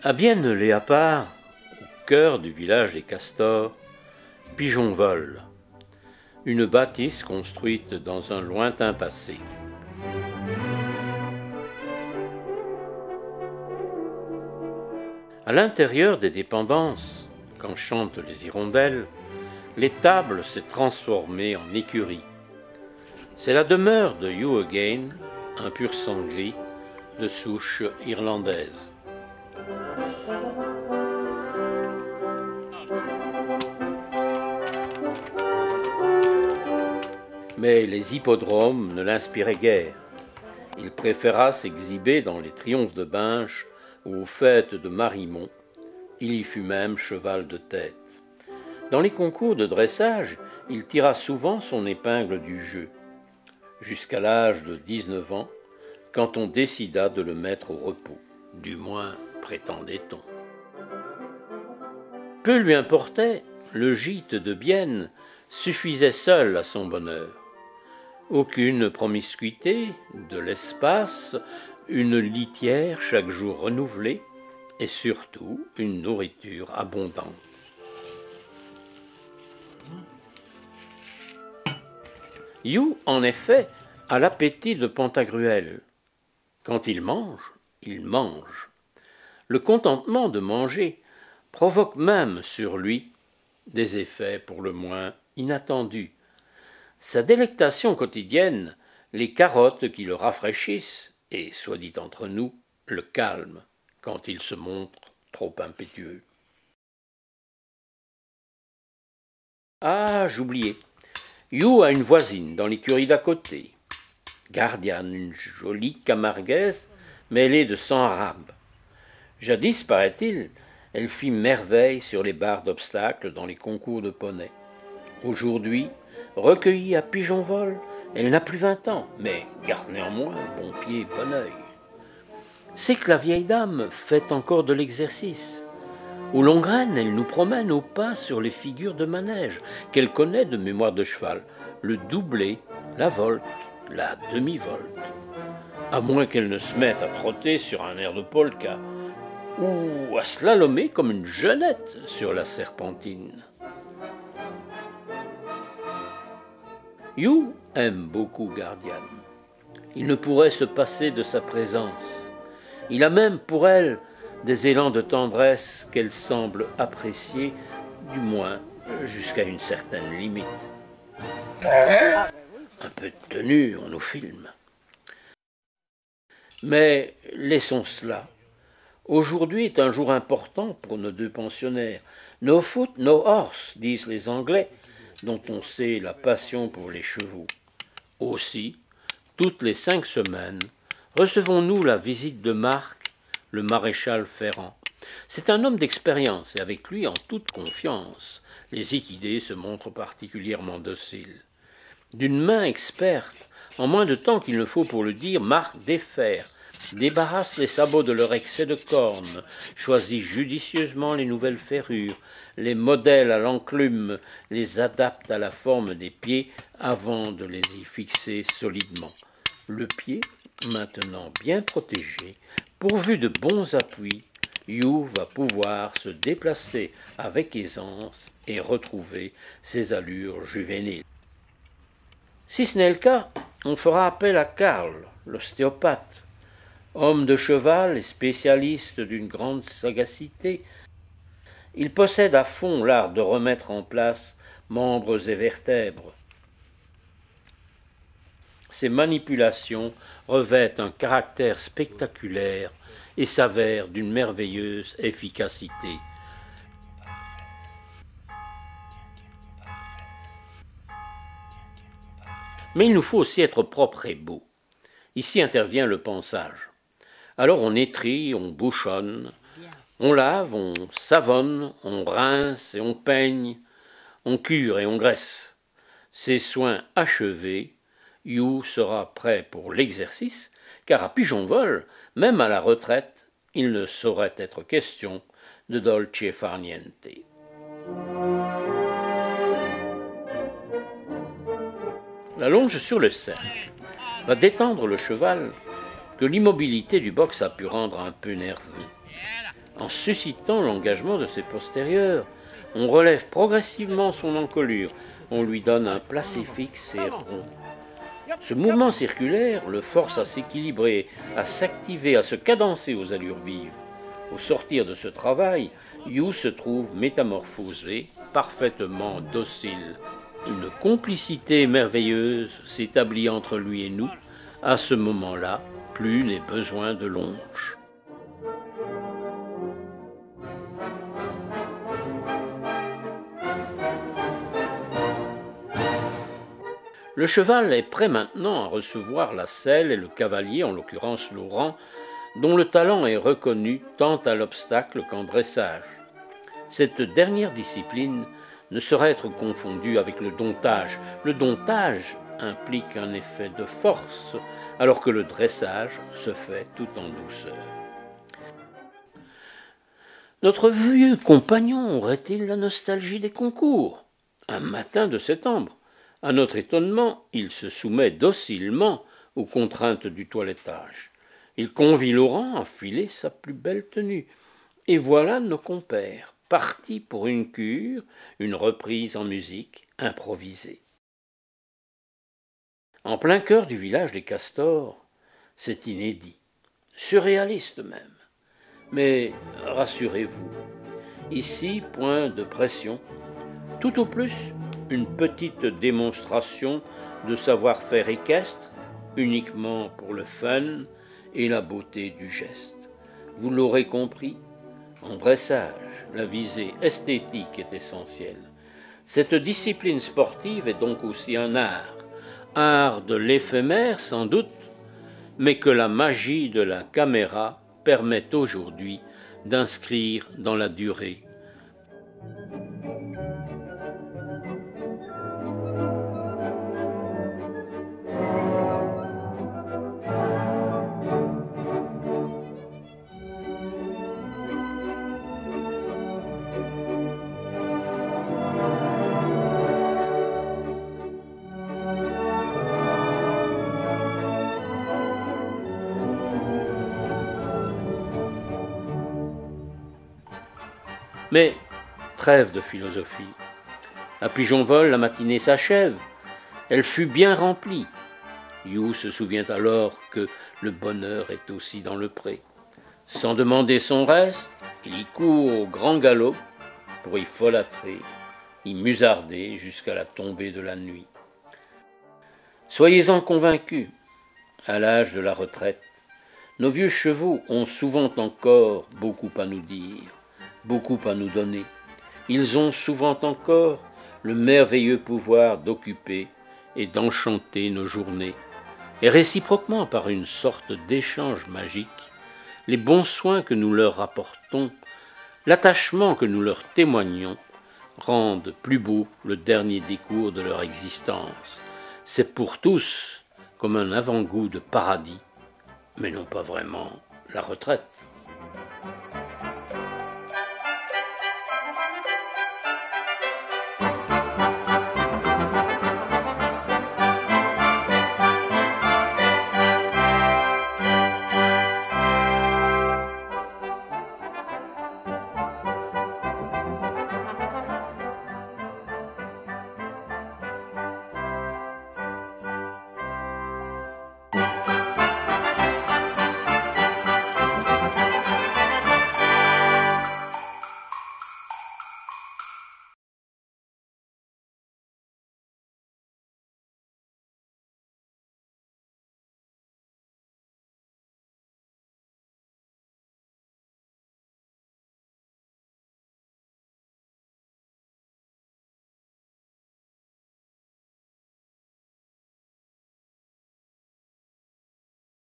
À Bienne-Léapart, au cœur du village des castors, Pigeon vole, une bâtisse construite dans un lointain passé. À l'intérieur des dépendances, quand chantent les hirondelles, l'étable s'est transformée en écurie. C'est la demeure de Hugh Again, un pur sang gris de souche irlandaise. Mais les hippodromes ne l'inspiraient guère. Il préféra s'exhiber dans les triomphes de Binche ou aux fêtes de Marimont. Il y fut même cheval de tête. Dans les concours de dressage, il tira souvent son épingle du jeu, jusqu'à l'âge de 19 ans, quand on décida de le mettre au repos. Du moins, prétendait-on. Peu lui importait, le gîte de Bienne suffisait seul à son bonheur. Aucune promiscuité, de l'espace, une litière chaque jour renouvelée, et surtout une nourriture abondante. Hugh, en effet, a l'appétit de Pantagruel. Quand il mange, il mange. Le contentement de manger provoque même sur lui des effets pour le moins inattendus. Sa délectation quotidienne, les carottes qui le rafraîchissent, et, soit dit entre nous, le calme quand il se montre trop impétueux. Ah, j'oubliais. Hugh a une voisine dans l'écurie d'à côté. Gardiane, une jolie camarguaise mêlée de sang arabe. Jadis, paraît-il, elle fit merveille sur les barres d'obstacles dans les concours de poney. Aujourd'hui, recueillie à pigeon vol, elle n'a plus 20 ans, mais garde néanmoins bon pied et bon œil. C'est que la vieille dame fait encore de l'exercice. Aux Longraines, elle nous promène au pas sur les figures de manège qu'elle connaît de mémoire de cheval, le doublé, la volte, la demi-volte. À moins qu'elle ne se mette à trotter sur un air de polka, ou à slalomer comme une jeunette sur la serpentine. Hugh aime beaucoup Gardiane. Il ne pourrait se passer de sa présence. Il a même pour elle des élans de tendresse qu'elle semble apprécier, du moins jusqu'à une certaine limite. Un peu de tenue, on nous filme. Mais laissons cela. Aujourd'hui est un jour important pour nos deux pensionnaires. No foot, no horse, disent les Anglais, dont on sait la passion pour les chevaux. Aussi, toutes les 5 semaines, recevons-nous la visite de Marc, le maréchal Ferrand. C'est un homme d'expérience et avec lui, en toute confiance, les équidés se montrent particulièrement dociles. D'une main experte, en moins de temps qu'il ne faut pour le dire, Marc défaire, débarrasse les sabots de leur excès de cornes, choisit judicieusement les nouvelles ferrures, les modèles à l'enclume, les adapte à la forme des pieds avant de les y fixer solidement. Le pied, maintenant bien protégé, pourvu de bons appuis, Hugh va pouvoir se déplacer avec aisance et retrouver ses allures juvéniles. Si ce n'est le cas, on fera appel à Karl, l'ostéopathe. Homme de cheval et spécialiste d'une grande sagacité, il possède à fond l'art de remettre en place membres et vertèbres. Ces manipulations revêtent un caractère spectaculaire et s'avèrent d'une merveilleuse efficacité. Mais il nous faut aussi être propre et beau. Ici intervient le pansage. Alors on étrie, on bouchonne, on lave, on savonne, on rince et on peigne, on cure et on graisse. Ces soins achevés, Hugh sera prêt pour l'exercice, car à pigeon vol, même à la retraite, il ne saurait être question de dolce far niente. La longe sur le cercle va détendre le cheval que l'immobilité du box a pu rendre un peu nerveux. en suscitant l'engagement de ses postérieurs. On relève progressivement son encolure, on lui donne un placé fixe et rond. Ce mouvement circulaire le force à s'équilibrer, à s'activer, à se cadencer aux allures vives. Au sortir de ce travail, Yu se trouve métamorphosé, parfaitement docile. Une complicité merveilleuse s'établit entre lui et nous. À ce moment-là, plus n'est besoin de longe. Le cheval est prêt maintenant à recevoir la selle et le cavalier, en l'occurrence Laurent, dont le talent est reconnu tant à l'obstacle qu'en dressage. Cette dernière discipline ne saurait être confondue avec le domptage. Le domptage implique un effet de force, alors que le dressage se fait tout en douceur. Notre vieux compagnon aurait-il la nostalgie des concours? Un matin de septembre, à notre étonnement, il se soumet docilement aux contraintes du toilettage. Il convie Laurent à filer sa plus belle tenue. Et voilà nos compères, partis pour une cure, une reprise en musique improvisée. En plein cœur du village des Castors, c'est inédit, surréaliste même. Mais rassurez-vous, ici, point de pression, tout au plus une petite démonstration de savoir-faire équestre, uniquement pour le fun et la beauté du geste. Vous l'aurez compris, en dressage, la visée esthétique est essentielle. Cette discipline sportive est donc aussi un art de l'éphémère sans doute, mais que la magie de la caméra permet aujourd'hui d'inscrire dans la durée. Mais trêve de philosophie. À pigeon-vol, la matinée s'achève. Elle fut bien remplie. Yu se souvient alors que le bonheur est aussi dans le pré. Sans demander son reste, il y court au grand galop pour y folâtrer, y musarder jusqu'à la tombée de la nuit. Soyez-en convaincus, à l'âge de la retraite, nos vieux chevaux ont souvent encore beaucoup à nous dire, beaucoup à nous donner. Ils ont souvent encore le merveilleux pouvoir d'occuper et d'enchanter nos journées, et réciproquement par une sorte d'échange magique, les bons soins que nous leur apportons, l'attachement que nous leur témoignons, rendent plus beau le dernier décours de leur existence. C'est pour tous comme un avant-goût de paradis, mais non pas vraiment la retraite.